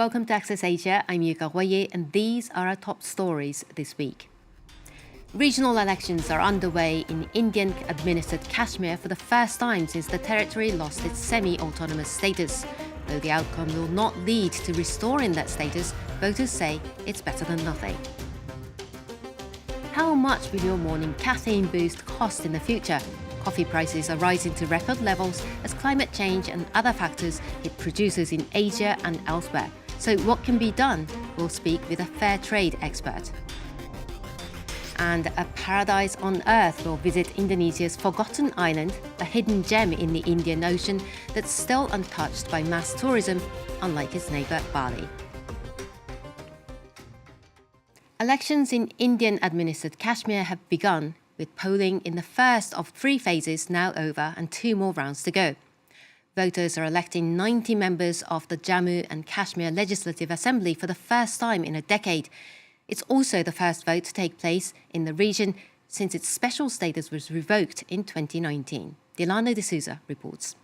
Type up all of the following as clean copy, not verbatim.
Welcome to Access Asia. I'm Yuka Royer, and these are our top stories this week. Regional elections are underway in Indian-administered Kashmir for the first time since the territory lost its semi-autonomous status. Though the outcome will not lead to restoring that status, voters say it's better than nothing. How much will your morning caffeine boost cost in the future? Coffee prices are rising to record levels as climate change and other factors hit producers in Asia and elsewhere. So what can be done? We'll speak with a Fairtrade expert. And a paradise on earth will visit Indonesia's forgotten island, a hidden gem in the Indian Ocean that's still untouched by mass tourism, unlike its neighbour Bali. Elections in Indian-administered Kashmir have begun, with polling in the first of 3 phases now over and 2 more rounds to go. Voters are electing 90 members of the Jammu and Kashmir Legislative Assembly for the first time in a decade. It's also the first vote to take place in the region since its special status was revoked in 2019. Delano de Souza reports.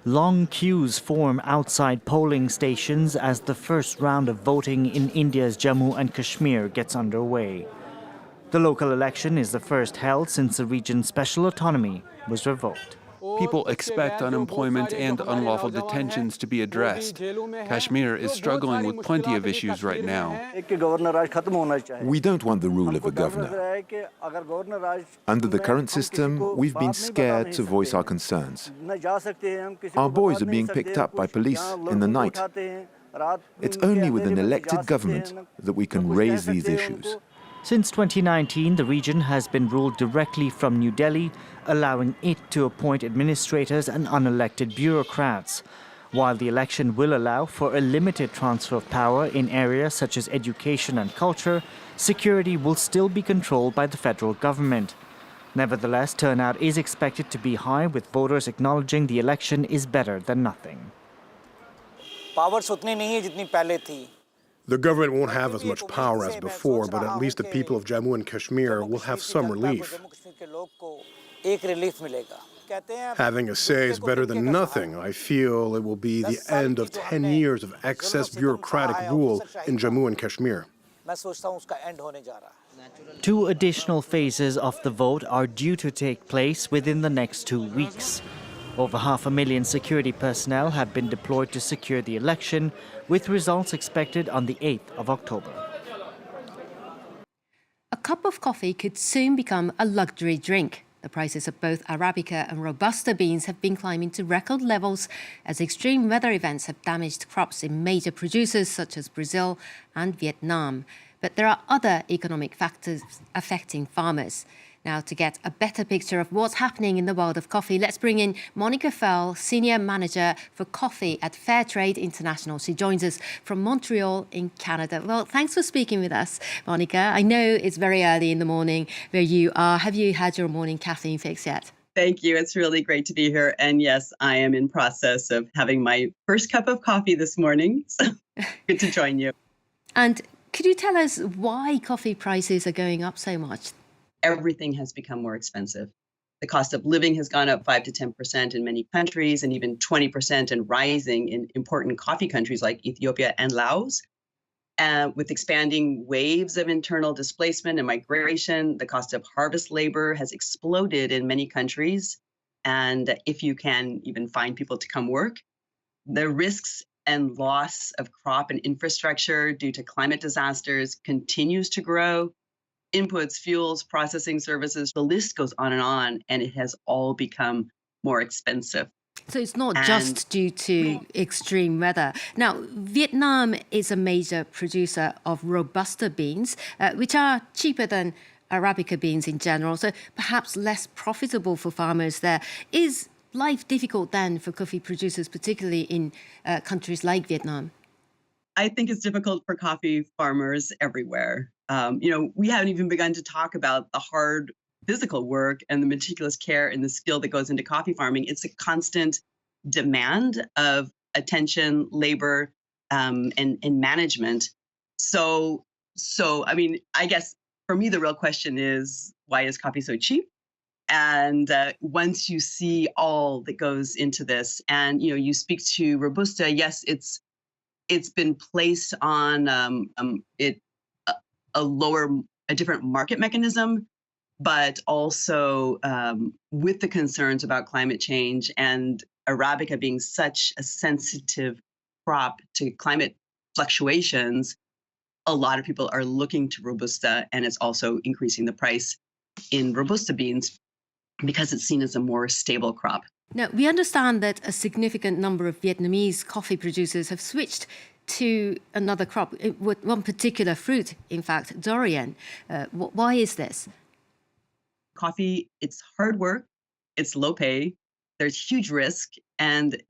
Long queues form outside polling stations as the first round of voting in India's Jammu and Kashmir gets underway. The local election is the first held since the region's special autonomy was revoked. People expect unemployment and unlawful detentions to be addressed. Kashmir is struggling with plenty of issues right now. We don't want the rule of a governor. Under the current system, we've been scared to voice our concerns. Our boys are being picked up by police in the night. It's only with an elected government that we can raise these issues. Since 2019, the region has been ruled directly from New Delhi, allowing it to appoint administrators and unelected bureaucrats. While the election will allow for a limited transfer of power in areas such as education and culture, security will still be controlled by the federal government. Nevertheless, turnout is expected to be high, with voters acknowledging the election is better than nothing. The government won't have as much power as before, but at least the people of Jammu and Kashmir will have some relief. Having a say is better than nothing. I feel it will be the end of 10 years of excess bureaucratic rule in Jammu and Kashmir. 2 additional phases of the vote are due to take place within the next 2 weeks. Over 500,000 security personnel have been deployed to secure the election, with results expected on the 8th of October. A cup of coffee could soon become a luxury drink. The prices of both Arabica and Robusta beans have been climbing to record levels as extreme weather events have damaged crops in major producers such as Brazil and Vietnam. But there are other economic factors affecting farmers. Now, to get a better picture of what's happening in the world of coffee, let's bring in Monika Firl, Senior Manager for Coffee at Fairtrade International. She joins us from Montreal in Canada. Well, thanks for speaking with us, Monika. I know it's very early in the morning where you are. Have you had your morning caffeine fix yet? Thank you. It's really great to be here. And yes, I am in process of having my first cup of coffee this morning. So good to join you. And could you tell us why coffee prices are going up so much? Everything has become more expensive. The cost of living has gone up 5 to 10% in many countries, and even 20% and rising in important coffee countries like Ethiopia and Laos. With expanding waves of internal displacement and migration, the cost of harvest labor has exploded in many countries. And if you can even find people to come work, the risks and loss of crop and infrastructure due to climate disasters continues to grow. Inputs, fuels, processing services, the list goes on, and it has all become more expensive. So it's not just due to extreme weather. Now, Vietnam is a major producer of Robusta beans, which are cheaper than Arabica beans in general, so perhaps less profitable for farmers there. Is life difficult then for coffee producers, particularly in countries like Vietnam? I think it's difficult for coffee farmers everywhere. We haven't even begun to talk about the hard physical work and the meticulous care and the skill that goes into coffee farming. It's a constant demand of attention, labor, and management. So I guess for me, the real question is, why is coffee so cheap? And once you see all that goes into this, and you speak to Robusta, yes, it's it's been placed on a different market mechanism, but also with the concerns about climate change and Arabica being such a sensitive crop to climate fluctuations, a lot of people are looking to Robusta, and it's also increasing the price in Robusta beans because it's seen as a more stable crop. Now, we understand that a significant number of Vietnamese coffee producers have switched to another crop, with one particular fruit, in fact, durian. Why is this? Coffee, it's hard work, it's low pay, there's huge risk, and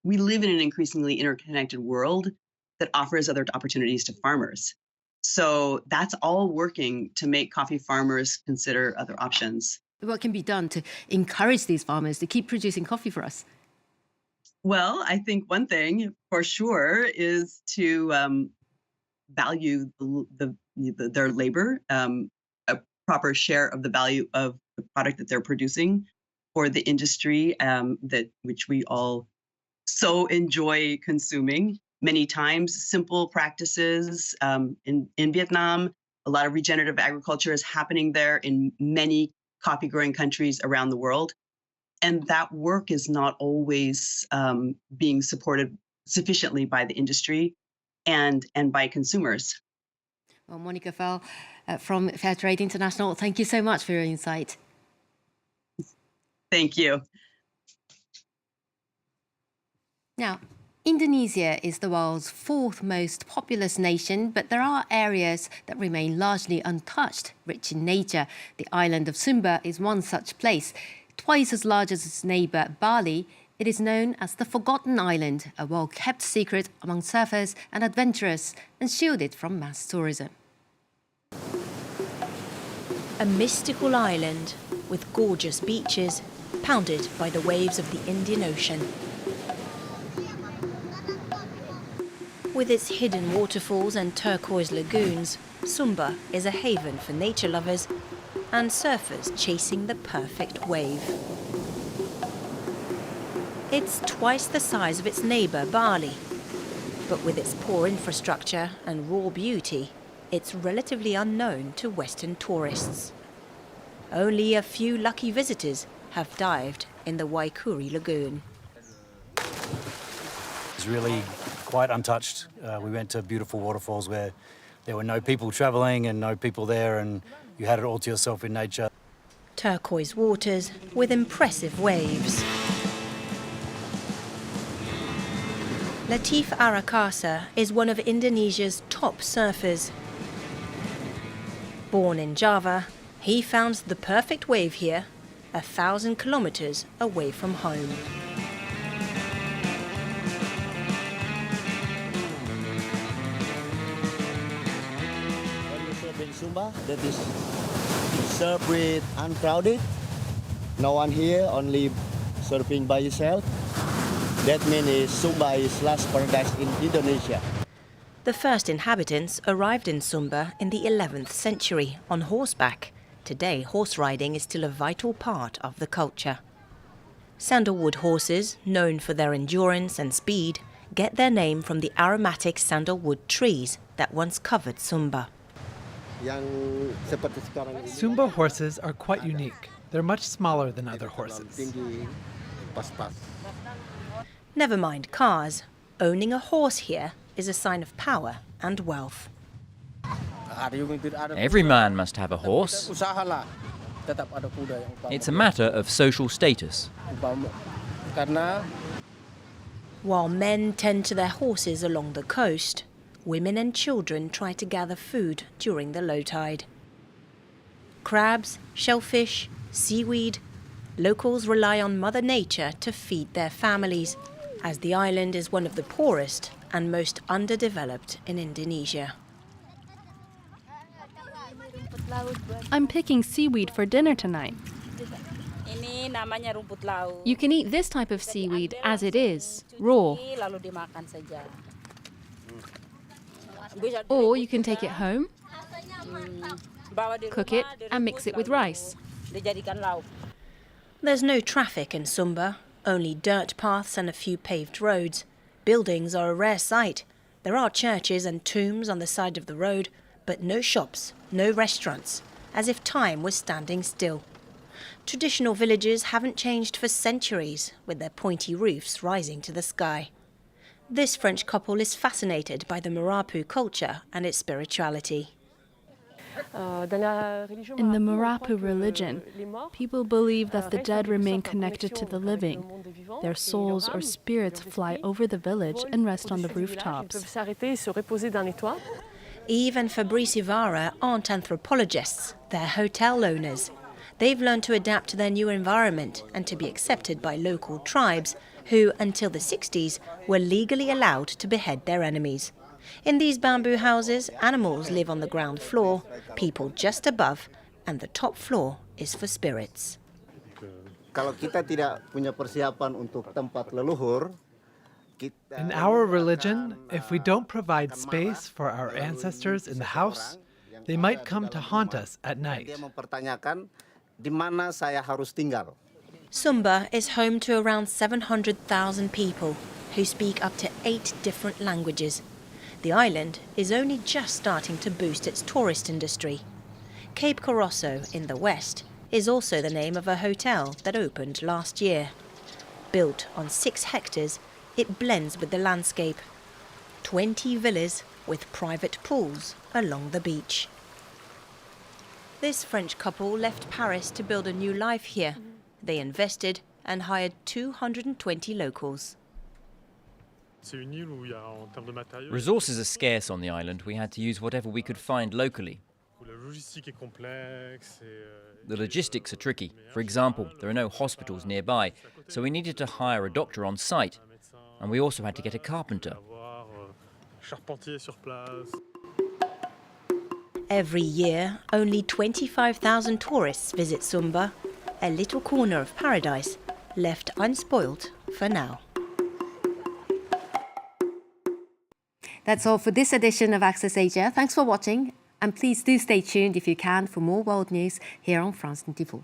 we live in an increasingly interconnected world that offers other opportunities to farmers. So that's all working to make coffee farmers consider other options. What can be done to encourage these farmers to keep producing coffee for us? Well, I think one thing for sure is to value their labor, a proper share of the value of the product that they're producing for the industry which we all so enjoy consuming. Many times, simple practices in Vietnam, a lot of regenerative agriculture is happening there in many coffee-growing countries around the world. And that work is not always being supported sufficiently by the industry and by consumers. Well, Monika Firl from Fairtrade International, thank you so much for your insight. Thank you. Now, Indonesia is the world's fourth most populous nation, but there are areas that remain largely untouched, rich in nature. The island of Sumba is one such place. Twice as large as its neighbour Bali, it is known as the Forgotten Island, a well-kept secret among surfers and adventurers, and shielded from mass tourism. A mystical island with gorgeous beaches pounded by the waves of the Indian Ocean. With its hidden waterfalls and turquoise lagoons, Sumba is a haven for nature lovers and surfers chasing the perfect wave. It's twice the size of its neighbour Bali, but with its poor infrastructure and raw beauty, it's relatively unknown to Western tourists. Only a few lucky visitors have dived in the Waikuri Lagoon. It's really quite untouched. We went to beautiful waterfalls where there were no people travelling and no people there, and you had it all to yourself in nature. Turquoise waters with impressive waves. Latif Arakasa is one of Indonesia's top surfers. Born in Java, he found the perfect wave here, 1,000 kilometers away from home. When you surf in Sumba, that is surf with uncrowded. No one here, only surfing by yourself. That means Sumba is last paradise in Indonesia. The first inhabitants arrived in Sumba in the 11th century on horseback. Today, horse riding is still a vital part of the culture. Sandalwood horses, known for their endurance and speed, get their name from the aromatic sandalwood trees that once covered Sumba. Sumba horses are quite unique. They're much smaller than other horses. Never mind cars, owning a horse here is a sign of power and wealth. Every man must have a horse. It's a matter of social status. While men tend to their horses along the coast, women and children try to gather food during the low tide. Crabs, shellfish, seaweed, locals rely on Mother Nature to feed their families, as the island is one of the poorest and most underdeveloped in Indonesia. I'm picking seaweed for dinner tonight. You can eat this type of seaweed as it is, raw. Or you can take it home, cook it and mix it with rice. There's no traffic in Sumba, only dirt paths and a few paved roads, buildings are a rare sight. There are churches and tombs on the side of the road, but no shops, no restaurants, as if time was standing still. Traditional villages haven't changed for centuries, with their pointy roofs rising to the sky. This French couple is fascinated by the Marapu culture and its spirituality. In the Marapu religion, people believe that the dead remain connected to the living. Their souls or spirits fly over the village and rest on the rooftops. Eve and Fabrice Ivara aren't anthropologists, they're hotel owners. They've learned to adapt to their new environment and to be accepted by local tribes who, until the 60s, were legally allowed to behead their enemies. In these bamboo houses, animals live on the ground floor, people just above, and the top floor is for spirits. In our religion, if we don't provide space for our ancestors in the house, they might come to haunt us at night. Sumba is home to around 700,000 people who speak up to 8 different languages. The island is only just starting to boost its tourist industry. Cape Corosso in the west is also the name of a hotel that opened last year. Built on 6 hectares, it blends with the landscape. 20 villas with private pools along the beach. This French couple left Paris to build a new life here. They invested and hired 220 locals. Resources are scarce on the island. We had to use whatever we could find locally. The logistics are tricky. For example, there are no hospitals nearby, so we needed to hire a doctor on site. And we also had to get a carpenter. Every year, only 25,000 tourists visit Sumba, a little corner of paradise, left unspoilt for now. That's all for this edition of Access Asia. Thanks for watching, and please do stay tuned if you can for more world news here on France 24.